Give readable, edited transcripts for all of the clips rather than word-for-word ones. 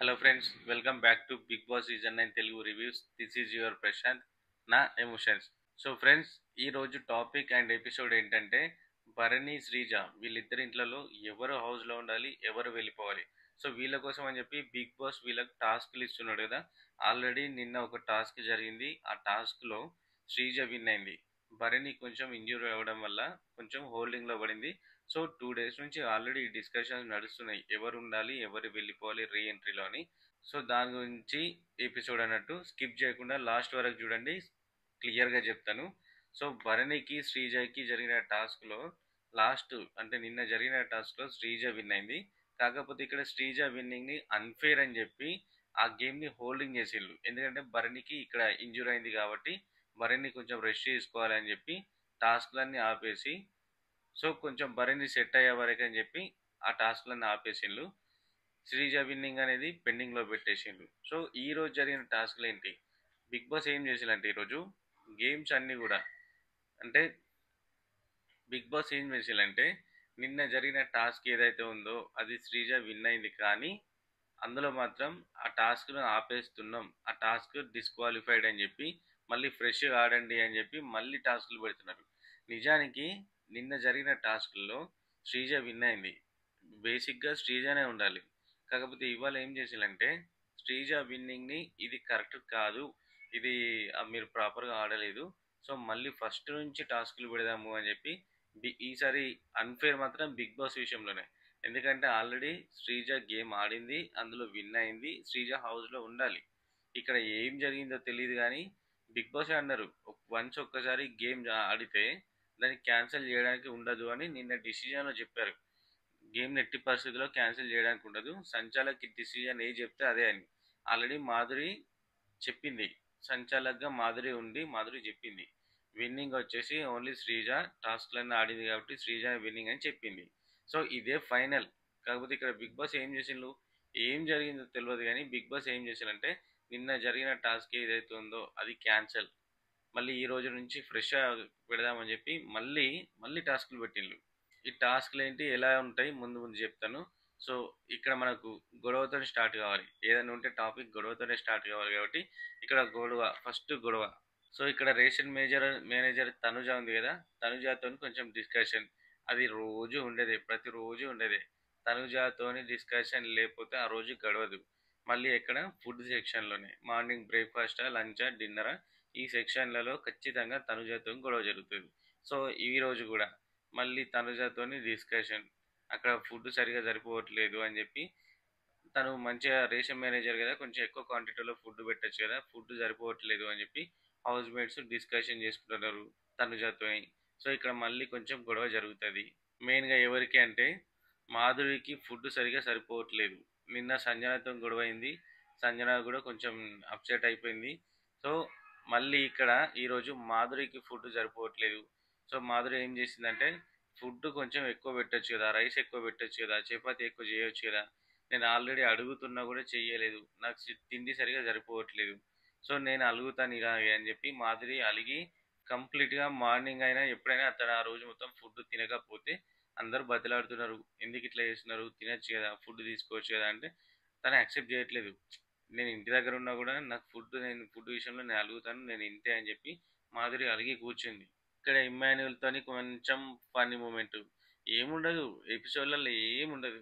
Hello friends, welcome back to Bigg Boss season 9 Telugu reviews. This is your Prashanth, నా emotions. So friends, ఈ రోజు topic and episode ఏంటంటే భరణి, శ్రీజ వీళ్ళిద్దరి ఇంట్లలో ఎవరు హౌస్లో ఉండాలి, ఎవరు వెళ్ళిపోవాలి. సో వీళ్ళ కోసం అని చెప్పి బిగ్ బాస్ వీళ్ళకి టాస్క్లు ఇస్తున్నాడు కదా. ఆల్రెడీ నిన్న ఒక టాస్క్ జరిగింది. ఆ టాస్క్లో శ్రీజ విన్ అయింది. భరణి కొంచెం ఇంజ్యూర్ అవ్వడం వల్ల కొంచెం హోల్డింగ్లో పడింది. సో 2 డేస్ నుంచి ఆల్రెడీ డిస్కషన్స్ నడుస్తున్నాయి, ఎవరు ఉండాలి, ఎవరు వెళ్ళిపోవాలి రీ ఎంట్రీలో అని. సో దాని గురించి ఎపిసోడ్ అన్నట్టు స్కిప్ చేయకుండా లాస్ట్ వరకు చూడండి, క్లియర్గా చెప్తాను. సో భరణికి, శ్రీజకి జరిగిన టాస్క్లో లాస్ట్ అంటే నిన్న జరిగిన టాస్క్లో శ్రీజ విన్ అయింది. కాకపోతే ఇక్కడ శ్రీజ విన్నింగ్ని అన్ఫేర్ అని చెప్పి ఆ గేమ్ని హోల్డింగ్ చేసిండ్రు. ఎందుకంటే భరణికి ఇక్కడ ఇంజూర్ అయింది కాబట్టి భరణి కొంచెం రెస్ట్ తీసుకోవాలని చెప్పి టాస్క్లన్నీ ఆపేసి, సో కొంచెం భరణి సెట్ అయ్యే వరకు అని చెప్పి ఆ టాస్క్లన్నీ ఆపేసిండ్రు. శ్రీజ విన్నింగ్ అనేది పెండింగ్లో పెట్టేసిండ్రు. సో ఈ రోజు జరిగిన టాస్క్లు ఏంటి, బిగ్ బాస్ ఏం చేసిందంటే ఈరోజు గేమ్స్ అన్నీ కూడా అంటే బిగ్ బాస్ ఏం చేసిందంటే నిన్న జరిగిన టాస్క్ ఏదైతే ఉందో అది శ్రీజ విన్ అయింది, కానీ అందులో మాత్రం ఆ టాస్క్ను ఆపేస్తున్నాం, ఆ టాస్క్ డిస్క్వాలిఫైడ్ అని చెప్పి మళ్ళీ ఫ్రెష్గా ఆడండి అని చెప్పి మళ్ళీ టాస్క్లు పెడుతున్నారు. నిజానికి నిన్న జరిగిన టాస్క్లో శ్రీజ విన్ అయింది. బేసిక్గా శ్రీజనే ఉండాలి. కాకపోతే ఇవాళ ఏం చేసిందంటే శ్రీజ విన్నింగ్ని ఇది కరెక్ట్ కాదు, ఇది మీరు ప్రాపర్గా ఆడలేదు, సో మళ్ళీ ఫస్ట్ నుంచి టాస్క్లు పెడదాము అని చెప్పి ఈసారి అన్ఫేర్ మాత్రం బిగ్ బాస్ విషయంలోనే. ఎందుకంటే ఆల్రెడీ శ్రీజ గేమ్ ఆడింది, అందులో విన్ అయింది, శ్రీజ హౌస్లో ఉండాలి. ఇక్కడ ఏం జరిగిందో తెలియదు కానీ బిగ్ బాస్ అన్నారు వన్స్ ఒక్కసారి గేమ్ ఆడితే దాన్ని క్యాన్సిల్ చేయడానికి ఉండదు అని నిన్న డిసిజన్లో చెప్పారు. గేమ్ని ఎట్టి పరిస్థితుల్లో క్యాన్సిల్ చేయడానికి ఉండదు, సంచాలక్ డిసిజన్ ఏ చెప్తే అదే అని ఆల్రెడీ మాధురి చెప్పింది. సంచాలక్గా మాధురి ఉండి మాధురి చెప్పింది విన్నింగ్ వచ్చేసి ఓన్లీ శ్రీజ, టాస్క్లన్నీ ఆడింది కాబట్టి శ్రీజ విన్నింగ్ అని చెప్పింది. సో ఇదే ఫైనల్. కాకపోతే ఇక్కడ బిగ్ బాస్ ఏం చేసిండ్రు, ఏం జరిగిందో తెలియదు కానీ బిగ్ బాస్ ఏం చేసిందంటే నిన్న జరిగిన టాస్క్ ఏదైతే ఉందో అది క్యాన్సల్, మళ్ళీ ఈ రోజు నుంచి ఫ్రెష్ పెడదామని చెప్పి మళ్ళీ మళ్ళీ టాస్క్లు పెట్టిండ్రు. ఈ టాస్క్లు ఏంటి, ఎలా ఉంటాయి, ముందు ముందు చెప్తాను. సో ఇక్కడ మనకు గొడవతో స్టార్ట్ కావాలి, ఏదైనా ఉంటే టాపిక్ గొడవతోనే స్టార్ట్ కావాలి కాబట్టి ఇక్కడ గొడవ, ఫస్ట్ గొడవ. సో ఇక్కడ రేషన్ మేనేజర్ తనుజ ఉంది కదా, తనుజాతో కొంచెం డిస్కషన్. అది రోజు ఉండేదే, ప్రతిరోజు ఉండేదే. తనుజాతోని డిస్కషన్ లేకపోతే ఆ రోజు గడవదు. మళ్ళీ ఎక్కడ ఫుడ్ సెక్షన్లోనే మార్నింగ్ బ్రేక్ఫాస్టా, లంచా, డిన్నరా, ఈ సెక్షన్లలో ఖచ్చితంగా తనుజాతో గొడవ జరుగుతుంది. సో ఈ రోజు కూడా మళ్ళీ తనుజతోని డిస్కషన్, అక్కడ ఫుడ్ సరిగా సరిపోవట్లేదు అని చెప్పి, తను మంచిగా రేషన్ మేనేజర్ కదా, కొంచెం ఎక్కువ క్వాంటిటీలో ఫుడ్ పెట్టచ్చు కదా, ఫుడ్ సరిపోవట్లేదు అని చెప్పి హౌస్ మేట్స్ డిస్కషన్ చేసుకుంటున్నారు తనుజతోని. సో ఇక్కడ మళ్ళీ కొంచెం గొడవ జరుగుతుంది. మెయిన్గా ఎవరికి అంటే మాధురికి ఫుడ్ సరిగా సరిపోవట్లేదు. నిన్న సంజనతో గొడవ అయింది, సంజన కూడా కొంచెం అప్సెట్ అయిపోయింది. సో మళ్ళీ ఇక్కడ ఈరోజు మాధురికి ఫుడ్ సరిపోవట్లేదు. సో మాధురి ఏం చేసిందంటే ఫుడ్ కొంచెం ఎక్కువ పెట్టొచ్చు కదా, రైస్ ఎక్కువ పెట్టొచ్చు కదా, చపాతి ఎక్కువ చేయొచ్చు కదా, నేను ఆల్రెడీ అడుగుతున్నా కూడా చెయ్యలేదు, నాకు తిండి సరిగా సరిపోవట్లేదు, సో నేను అలుగుతాను ఇలాగే అని చెప్పి మాధురి అలిగి కంప్లీట్గా మార్నింగ్ అయినా ఎప్పుడైనా అతను ఆ రోజు మొత్తం ఫుడ్ తినకపోతే అందరూ బతిలాడుతున్నారు, ఎందుకు ఇట్లా చేస్తున్నారు, తినచ్చు కదా, ఫుడ్ తీసుకోవచ్చు కదా అంటే తను యాక్సెప్ట్ చేయట్లేదు. నేను ఇంటి దగ్గర ఉన్నా కూడా నాకు ఫుడ్, నేను ఫుడ్ విషయంలో నేను అలుగుతాను, నేను ఇంతే అని చెప్పి మాధురి అలిగి కూర్చుంది. ఇక్కడ ఇమ్మాన్యుల్తోని కొంచెం ఫన్నీ మూమెంట్ ఏముండదు, ఎపిసోడ్లలో ఏముండదు.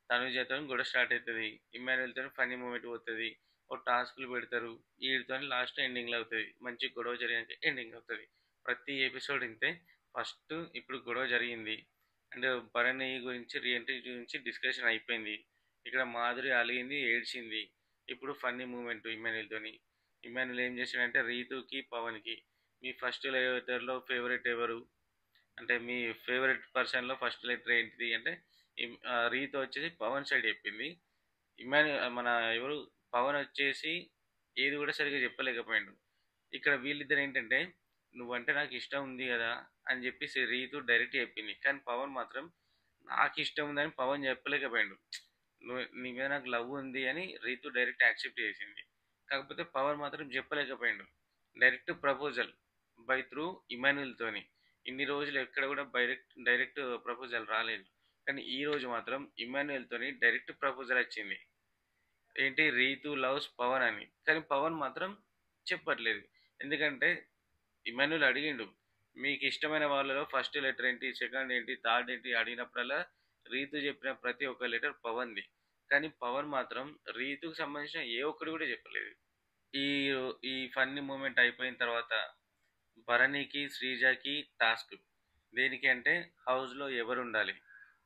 తనుజతో కూడా స్టార్ట్ అవుతుంది, ఇమ్మాన్యుల్తో ఫన్నీ మూమెంట్ పోతుంది, ఓ టాస్క్లు పెడతారు, వీడితో లాస్ట్ ఎండింగ్లో అవుతుంది, మంచి గొడవ జరిగినాక ఎండింగ్ అవుతుంది. ప్రతి ఎపిసోడ్ ఇంతే. ఫస్ట్ ఇప్పుడు గొడవ జరిగింది అండ్ భరణి గురించి, రీఎంట్రీ గురించి డిస్కషన్ అయిపోయింది. ఇక్కడ మాధురి అలిగింది, ఏడ్చింది. ఇప్పుడు ఫన్నీ మూమెంట్ ఇమ్మాన్యుల్తోని. ఇమ్మాన్యుల్ ఏం చేశాడంటే రీతుకి, పవన్కి మీ ఫస్ట్ లెటర్లో ఫేవరెట్ ఎవరు అంటే మీ ఫేవరెట్ పర్సన్లో ఫస్ట్ లెటర్ ఏంటిది అంటే రీతు వచ్చేసి పవన్ సైడ్ చెప్పింది. మన ఎవరు పవన్ వచ్చేసి ఏది కూడా సరిగ్గా చెప్పలేకపోయాడు. ఇక్కడ వీళ్ళిద్దరు ఏంటంటే నువ్వంటే నాకు ఇష్టం ఉంది కదా అని చెప్పేసి రీతు డైరెక్ట్ చెప్పింది, కానీ పవన్ మాత్రం నాకు ఇష్టం ఉందని పవన్ చెప్పలేకపోయాడు. నువ్వు నీ మీద నాకు లవ్ ఉంది అని రీతు డైరెక్ట్ యాక్సెప్ట్ చేసింది, కాకపోతే పవన్ మాత్రం చెప్పలేకపోయాడు. డైరెక్ట్ ప్రపోజల్ బై త్రూ ఇమాన్యుల్తోని. ఇన్ని రోజులు ఎక్కడ కూడా డైరెక్ట్ ప్రపోజల్ రాలేదు, కానీ ఈ రోజు మాత్రం ఇమాన్యుల్తోని డైరెక్ట్ ప్రపోజల్ వచ్చింది. ఏంటి 'రీతు లవ్స్ పవన్' అని. కానీ పవన్ మాత్రం చెప్పట్లేదు. ఎందుకంటే ఇమాన్యుల్ అడిగిండు. మీకు ఇష్టమైన వాళ్ళలో ఫస్ట్ లెటర్ ఏంటి? సెకండ్ ఏంటి? థర్డ్ ఏంటి? అడిగినప్పుడల్లా రీతు చెప్పిన ప్రతి ఒక్క లెటర్ పవన్‌ది. కానీ పవన్ మాత్రం రీతుకి సంబంధించిన ఏ ఒక్కటి కూడా చెప్పలేదు. ఈ ఈ ఫన్నీ మూమెంట్ అయిపోయిన తర్వాత భరణికి, శ్రీజకి టాస్క్. దేనికి అంటే హౌస్‌లో ఎవరుండాలి?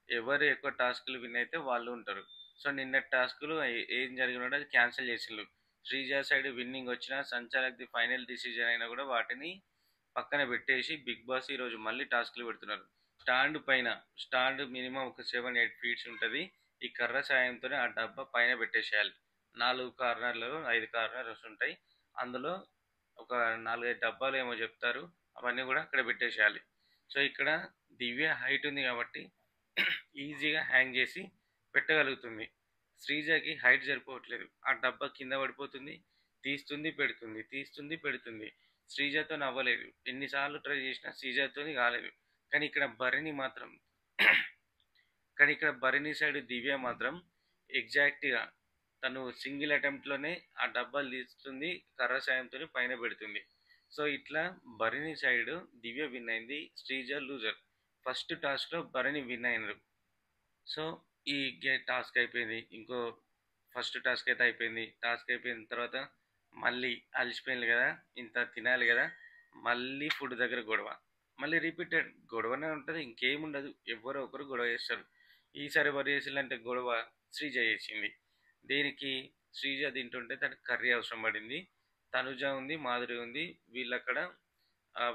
ఎవరు ఎక్కువ టాస్క్‌లు విన్ అయితే వాళ్ళు ఉంటారు. సో, నిన్నటి టాస్క్‌లు ఏం జరిగినుంటే అది క్యాన్సిల్ చేసిల్లు. శ్రీజ సైడ్ విన్నింగ్ వచ్చినా, సంచాలక్‌ది ఫైనల్ డిసిజన్ అయినా కూడా వాటిని పక్కన పెట్టేసి బిగ్ బాస్ ఈరోజు మళ్ళీ టాస్క్‌లు పెడుతున్నారు. స్టాండ్ పైన స్టాండ్ మినిమమ్ ఒక 7, 8 ఫీట్స్ ఉంటది. ఈ కర్ర సాయంతోనే ఆ డబ్బా పైన పెట్టేసేయాలి. 4 కార్నర్‌లు, 5 కార్నర్స్ ఉంటాయి. అందులో ఒక 4, 5 డబ్బాలు ఏమో చెప్తారు. అవన్నీ కూడా అక్కడ పెట్టేసేయాలి. సో, ఇక్కడ దివ్య హైట్ ఉంది కాబట్టి ఈజీగా హ్యాంగ్ చేసి పెట్టగలుగుతుంది. శ్రీజకి హైట్ సరిపోవట్లేదు. ఆ డబ్బా కింద పడిపోతుంది. తీస్తుంది, పెడుతుంది. తీస్తుంది, పెడుతుంది. శ్రీజతోని అవ్వలేదు. ఎన్నిసార్లు ట్రై చేసినా శ్రీజతోని కాలేదు. కానీ ఇక్కడ భరణి మాత్రం కానీ ఇక్కడ భరణి సైడ్ దివ్య మాత్రం ఎగ్జాక్ట్‌గా తను సింగిల్ అటెంప్ట్‌లోనే ఆ డబ్బాలు తీస్తుంది. కర్ర సాయంతోని పైన పెడుతుంది. సో, ఇట్లా భరణి సైడ్ దివ్య విన్ అయింది. శ్రీజ లూజర్. ఫస్ట్ టాస్క్‌లో భరణి విన్ అయినరు. సో, ఈ టాస్క్ అయిపోయింది. ఇంకో ఫస్ట్ టాస్క్ అయితే అయిపోయింది. టాస్క్ అయిపోయిన తర్వాత మళ్ళీ అలిసిపోయిండ్రు కదా! ఇంత తినాలి కదా! మళ్ళీ ఫుడ్ దగ్గర గొడవ. మళ్ళీ రిపీటెడ్ గొడవనే ఉంటది. ఇంకేముండదు. ఎవ్వరో ఒకరు గొడవ చేస్తారు. ఈసారి ఎవరు చేసిల్లంటే గొడవ శ్రీజ చేసింది. దేనికి? శ్రీజ తింటుంటే తనకి కర్రీ అవసరం పడింది. తనుజ ఉంది, మాధురి ఉంది. వీళ్ళక్కడ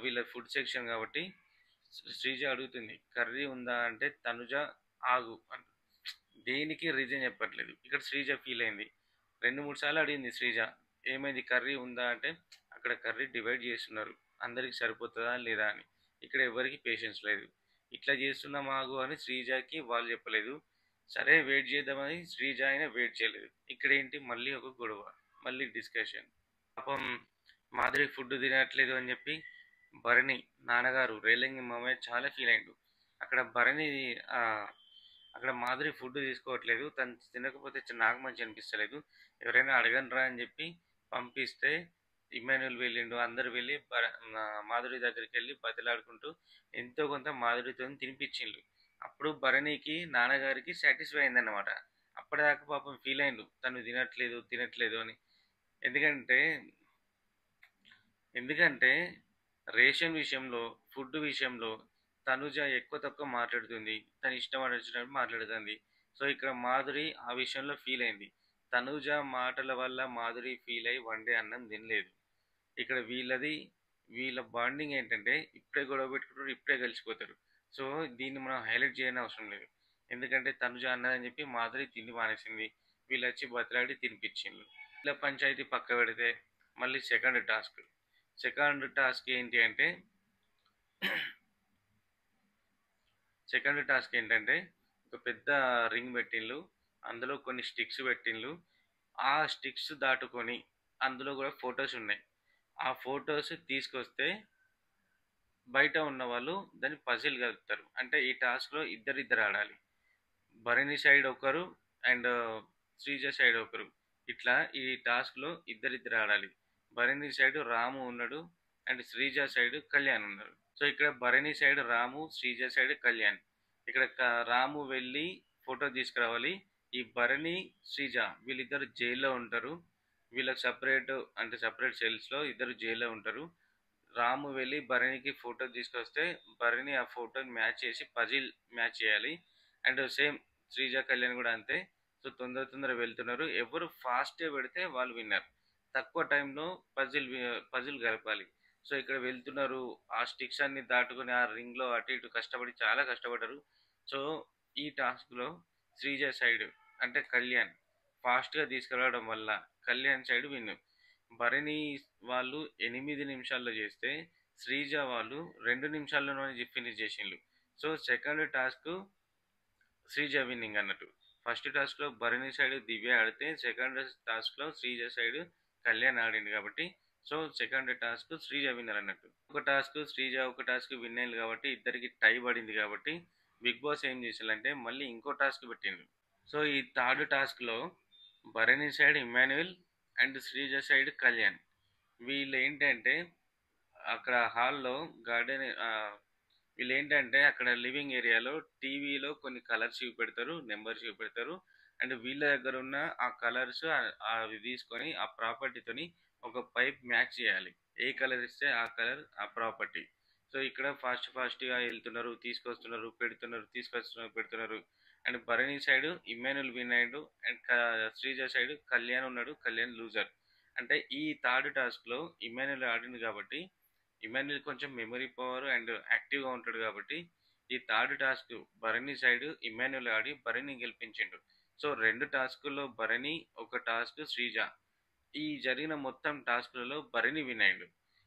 వీళ్ళ ఫుడ్ సెక్షన్ కాబట్టి శ్రీజ అడుగుతుంది. కర్రీ ఉందా అంటే తనుజ ఆగు అంట. దేనికి రీజన్ చెప్పట్లేదు. ఇక్కడ శ్రీజ ఫీల్ అయింది. 2, 3 సార్లు అడిగింది శ్రీజ. ఏమైంది కర్రీ ఉందా అంటే అక్కడ కర్రీ డివైడ్ చేస్తున్నారు. అందరికి సరిపోతుందా లేదా అని. ఇక్కడ ఎవరికి పేషెన్స్ లేదు. ఇట్లా చేస్తున్నాం ఆగు అని శ్రీజకి వాళ్ళు చెప్పలేదు. సరే వెయిట్ చేద్దామని శ్రీజ అయినా వెయిట్ చేయలేదు. ఇక్కడ ఏంటి మళ్ళీ ఒక గొడవ. మళ్ళీ డిస్కషన్. పాపం మాధురి ఫుడ్ తినట్లేదు అని చెప్పి భరణి నాన్నగారు రేలంగి మామయ్య చాలా ఫీల్ అయిండు. అక్కడ భరణి ఆ, అక్కడ మాధురి ఫుడ్ తీసుకోవట్లేదు. తను తినకపోతే నాకు మంచి అనిపిస్తలేదు. ఎవరైనా అడగండిరా అని చెప్పి పంపిస్తే ఇమ్మాన్యుల్ వెళ్ళిండు. అందరు వెళ్ళి మాధురి దగ్గరికి వెళ్ళి బతిలాడుకుంటూ ఎంతో కొంత మాధురితో తినిపించిండ్రు. అప్పుడు భరణికి నాన్నగారికి సాటిస్ఫై అయిందన్నమాట. అప్పటిదాకా పాపం ఫీల్ అయిండు తను తినట్లేదు తినట్లేదు అని. ఎందుకంటే ఎందుకంటే రేషన్ విషయంలో, ఫుడ్ విషయంలో తనుజ ఎక్కువ తక్కువ మాట్లాడుతుంది. తన ఇష్టం వచ్చినట్టు మాట్లాడుతుంది. సో, ఇక్కడ మాధురి ఆ విషయంలో ఫీల్ అయింది. తనుజ మాటల వల్ల మాధురి ఫీల్ అయ్యి వన్ డే అన్నం తినలేదు. ఇక్కడ వీళ్ళ బాండింగ్ ఏంటంటే ఇప్పుడే గొడవ పెట్టుకుంటారు, ఇప్పుడే కలిసిపోతారు. సో, దీన్ని మనం హైలైట్ చేయని అవసరం లేదు. ఎందుకంటే తనుజ అన్నదని చెప్పి మాధురి తిండి మానేసింది. వీళ్ళొచ్చి బతిలాడి తినిపించిండ్రు. ఇలా పంచాయతీ పక్క పెడితే మళ్ళీ సెకండ్ టాస్క్ ఏంటి అంటే సెకండ్ టాస్క్ ఏంటంటే ఒక పెద్ద రింగ్ పెట్టిండ్రు. అందులో కొన్ని స్టిక్స్ పెట్టిండ్రు. ఆ స్టిక్స్ దాటుకొని అందులో కూడా ఫొటోస్ ఉన్నాయి. ఆ ఫొటోస్ తీసుకొస్తే బయట ఉన్న వాళ్ళు దాన్ని పజిల్ కలుపుతారు. అంటే ఈ టాస్క్లో ఇద్దరిద్దరు ఆడాలి. భరణి సైడ్ ఒకరు అండ్ శ్రీజ సైడ్ ఒకరు. ఇట్లా ఈ టాస్క్లో ఇద్దరిద్దరు ఆడాలి. భరణి సైడ్ రాము ఉన్నాడు అండ్ శ్రీజ సైడ్ కళ్యాణ్ ఉన్నాడు. సో, ఇక్కడ భరణి సైడ్ రాము, శ్రీజ సైడ్ కళ్యాణ్. ఇక్కడ రాము వెళ్ళి ఫోటో తీసుకురావాలి. ఈ భరణి, శ్రీజ వీళ్ళిద్దరు జైల్లో ఉంటారు. వీళ్ళకి సపరేట్ అంటే సపరేట్ సెల్స్లో ఇద్దరు జైల్లో ఉంటారు. రాము వెళ్ళి భరణికి ఫోటో తీసుకొస్తే భరణి ఆ ఫోటోని మ్యాచ్ చేసి పజిల్ మ్యాచ్ చేయాలి. అండ్ సేమ్ శ్రీజ కళ్యాణ్ కూడా అంతే. సో, తొందర వెళ్తున్నారు. ఎవరు ఫాస్ట్గా పెడితే వాళ్ళు విన్నర్. తక్కువ టైంలో పజిల్ గలపాలి. సో, ఇక్కడ వెళ్తున్నారు. ఆ స్టిక్స్ అన్ని దాటుకొని ఆ రింగ్లో అటు ఇటు కష్టపడి చాలా కష్టపడ్డారు. సో, ఈ టాస్క్లో శ్రీజ సైడ్ అంటే కళ్యాణ్ ఫాస్ట్గా తీసుకురావడం వల్ల కళ్యాణ్ సైడ్ విన్. భరణి వాళ్ళు 8 నిమిషాల్లో చేస్తే శ్రీజ వాళ్ళు 2 నిమిషాల్లోనే ఫినిష్ చేసిండ్రు. So, second task Sreeja winnowing అన్నట్టు. ఫస్ట్ టాస్క్లో భరణి సైడ్ దివ్య ఆడితే సెకండ్ టాస్క్లో శ్రీజ సైడ్ కళ్యాణ్ ఆడింది కాబట్టి so second task Sreeja winner అన్నట్టు. ఒక టాస్క్ శ్రీజ ఒక టాస్క్ విన్ అయింది కాబట్టి ఇద్దరికి టై పడింది కాబట్టి బిగ్ బాస్ ఏం చేశారంటే మళ్ళీ ఇంకో టాస్క్ పెట్టిండు. సో, ఈ థర్డ్ టాస్క్లో Bharani side Immanuel and Sreeja side Kalyan. వీళ్ళు ఏంటంటే అక్కడ హాల్లో గార్డెన్ వీళ్ళు ఏంటంటే అక్కడ లివింగ్ ఏరియాలో టీవీలో కొన్ని కలర్స్ చూపెడతారు, నెంబర్స్ చూపెడతారు. అండ్ వీళ్ళ దగ్గర ఉన్న ఆ కలర్స్ అవి తీసుకొని ఆ ప్రాపర్టీతోని ఒక పైప్ మ్యాచ్ చేయాలి. ఏ కలర్ ఇస్తే ఆ కలర్ ఆ ప్రాపర్టీ. సో ఇక్కడ ఫాస్ట్గా వెళ్తున్నారు, తీసుకొస్తున్నారు, పెడుతున్నారు, తీసుకొస్తున్నారు, పెడుతున్నారు. And Bharani side Emmanuel win అయ్యాడు. అండ్ శ్రీజ సైడ్ కళ్యాణ్ ఉన్నాడు, కళ్యాణ్ లూజర్. అంటే ఈ థర్డ్ టాస్క్లో ఇమ్మాన్యుల్ ఆడింది కాబట్టి ఇమాన్యుల్ కొంచెం మెమరీ పవర్ అండ్ యాక్టివ్గా ఉంటాడు కాబట్టి ఈ third task Bharani side Emmanuel ఆడి భరణి గెలిపించిండు. సో రెండు టాస్కుల్లో భరణి, ఒక టాస్క్ శ్రీజ. ఈ జరిగిన మొత్తం టాస్క్లలో భరణి విన్ అయ్యిండు.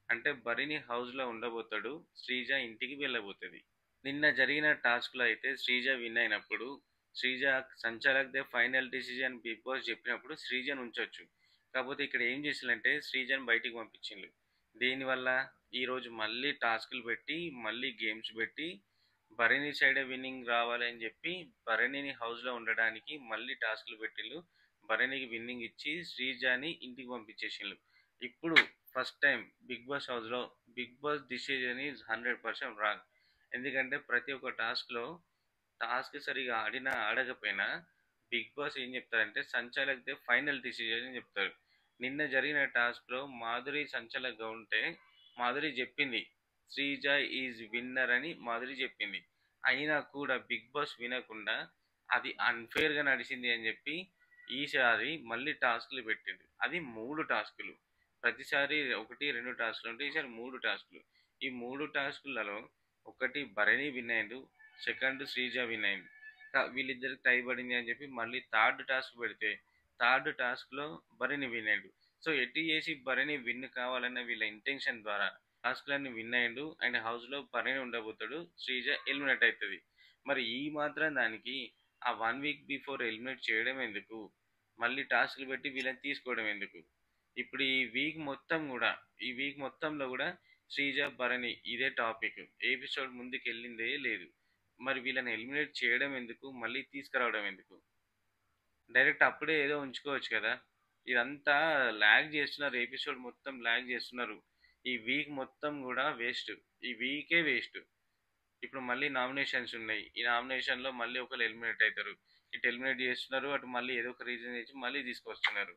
అంటే భరణి హౌస్లో ఉండబోతాడు, శ్రీజ ఇంటికి వెళ్ళబోతుంది. నిన్న జరిగిన టాస్క్లో అయితే శ్రీజ విన్ అయినప్పుడు శ్రీజ సంచాలక్ దే ఫైనల్ డిసిజన్ బిగ్ బాస్ చెప్పినప్పుడు శ్రీజను ఉంచొచ్చు. కాకపోతే ఇక్కడ ఏం చేసిందంటే శ్రీజను బయటికి పంపించిండు. దీనివల్ల ఈరోజు మళ్ళీ టాస్క్లు పెట్టి మళ్ళీ గేమ్స్ పెట్టి భరణి సైడే విన్నింగ్ రావాలి అని చెప్పి భరణిని హౌస్లో ఉండడానికి మళ్ళీ టాస్క్లు పెట్టిళ్ళు. భరణికి విన్నింగ్ ఇచ్చి శ్రీజాని ఇంటికి పంపించేసిండ్రు. ఇప్పుడు ఫస్ట్ టైం బిగ్ బాస్ హౌస్లో Bigg Boss decision is 100% wrong. ఎందుకంటే ప్రతి ఒక్క టాస్క్ సరిగా ఆడినా ఆడకపోయినా బిగ్ బాస్ ఏం చెప్తారంటే సంచాలక్దే ఫైనల్ డిసిజన్ అని చెప్తారు. నిన్న జరిగిన టాస్క్లో మాధురి సంచాలక్గా ఉంటే మాధురి చెప్పింది శ్రీజ ఈజ్ విన్నర్ అని మాధురి చెప్పింది. అయినా కూడా బిగ్ బాస్ వినకుండా అది అన్ఫేర్గా నడిచింది అని చెప్పి ఈసారి మళ్ళీ టాస్క్లు పెట్టింది. అది 3 టాస్కులు. ప్రతిసారి 1, 2 టాస్కులు ఉంటే ఈసారి 3 టాస్కులు. ఈ 3 టాస్కులలో ఒకటి భరణి విన్ అయిండు, సెకండ్ శ్రీజ విన్ అయింది. వీళ్ళిద్దరికి టై పడింది అని చెప్పి మళ్ళీ థర్డ్ టాస్క్ పెడితే థర్డ్ టాస్క్లో భరణి విన్ అయ్యాడు. సో ఎట్టి చేసి భరణి విన్ కావాలన్న వీళ్ళ ఇంటెన్షన్ ద్వారా టాస్క్లన్నీ విన్ అయ్యిండు. అండ్ హౌస్లో భరణి ఉండబోతాడు, శ్రీజ ఎలిమినేట్ అవుతుంది. మరి ఈ మాత్రం దానికి ఆ 1 వీక్ బిఫోర్ ఎలిమినేట్ చేయడం ఎందుకు, మళ్ళీ టాస్క్లు పెట్టి వీళ్ళని తీసుకోవడం ఎందుకు? ఇప్పుడు ఈ వీక్ మొత్తంలో కూడా శ్రీజ భరణి ఇదే టాపిక్. ఎపిసోడ్ ముందుకు వెళ్ళిందే లేదు. మరి వీళ్ళని ఎలిమినేట్ చేయడం ఎందుకు, మళ్ళీ తీసుకురావడం ఎందుకు? డైరెక్ట్ అప్పుడే ఏదో ఉంచుకోవచ్చు కదా. ఇదంతా ల్యాగ్ చేస్తున్నారు, ఎపిసోడ్ మొత్తం ల్యాగ్ చేస్తున్నారు. ఈ వీక్ మొత్తం కూడా వేస్ట్, ఈ వీకే వేస్ట్. ఇప్పుడు మళ్ళీ నామినేషన్స్ ఉన్నాయి, ఈ నామినేషన్లో మళ్ళీ ఒకరు ఎలిమినేట్ అవుతారు. ఇటు ఎలిమినేట్ చేస్తున్నారు, అటు మళ్ళీ ఏదో ఒక రీజన్ చేసి మళ్ళీ తీసుకొస్తున్నారు.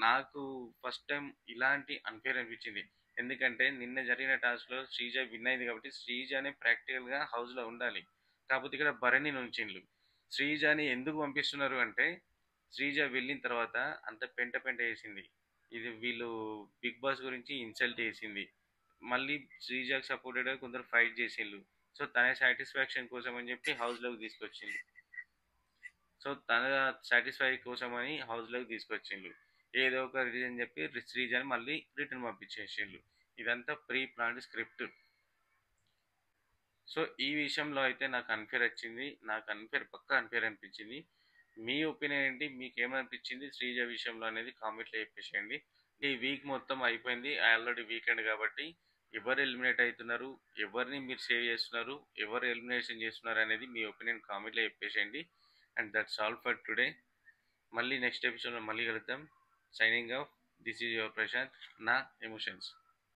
నాకు ఫస్ట్ టైం ఇలాంటి అన్ఫేర్ అనిపించింది. ఎందుకంటే నిన్న జరిగిన టాస్క్లో శ్రీజ విన్ అయింది కాబట్టి శ్రీజనే ప్రాక్టికల్గా హౌస్లో ఉండాలి. కాకపోతే ఇక్కడ భరణి నుంచిండ్లు. శ్రీజని ఎందుకు పంపిస్తున్నారు అంటే శ్రీజ వెళ్ళిన తర్వాత అంత పెంట పెంట వేసింది. ఇది వీళ్ళు బిగ్ బాస్ గురించి ఇన్సల్ట్ చేసింది. మళ్ళీ శ్రీజాకి సపోర్టెడ్గా కొందరు ఫైట్ చేసిండ్రు. సో తన సాటిస్ఫాక్షన్ కోసం అని చెప్పి హౌస్లోకి తీసుకొచ్చిండు. సో తన సాటిస్ఫై కోసమని హౌస్లోకి తీసుకొచ్చిండ్రు. ఏదో ఒక రీజన్ చెప్పి శ్రీజని మళ్ళీ రిటర్న్ పంపించేసిండ్రు. ఇదంతా ప్రీ ప్లాన్డ్ స్క్రిప్ట్. సో ఈ విషయంలో అయితే నాకు అన్ఫేర్ వచ్చింది, నాకు పక్కా అన్ఫేర్ అనిపించింది. మీ ఒపీనియన్ ఏంటి, మీకు ఏమనిపించింది శ్రీజ విషయంలో అనేది కామెంట్లో చెప్పేసేయండి. ఈ వీక్ మొత్తం అయిపోయింది, ఆల్రెడీ వీకెండ్ కాబట్టి ఎవరు ఎలిమినేట్ అవుతున్నారు, ఎవరిని మీరు సేవ్ చేస్తున్నారు, ఎవరు ఎలిమినేషన్ చేస్తున్నారు అనేది మీ ఒపీనియన్ కామెంట్లో చెప్పేసేయండి. And that's all for today. మళ్ళీ నెక్స్ట్ ఎపిసోడ్లో మళ్ళీ కలుద్దాం. Signing off, this is your Prashanth, నా ఎమోషన్స్.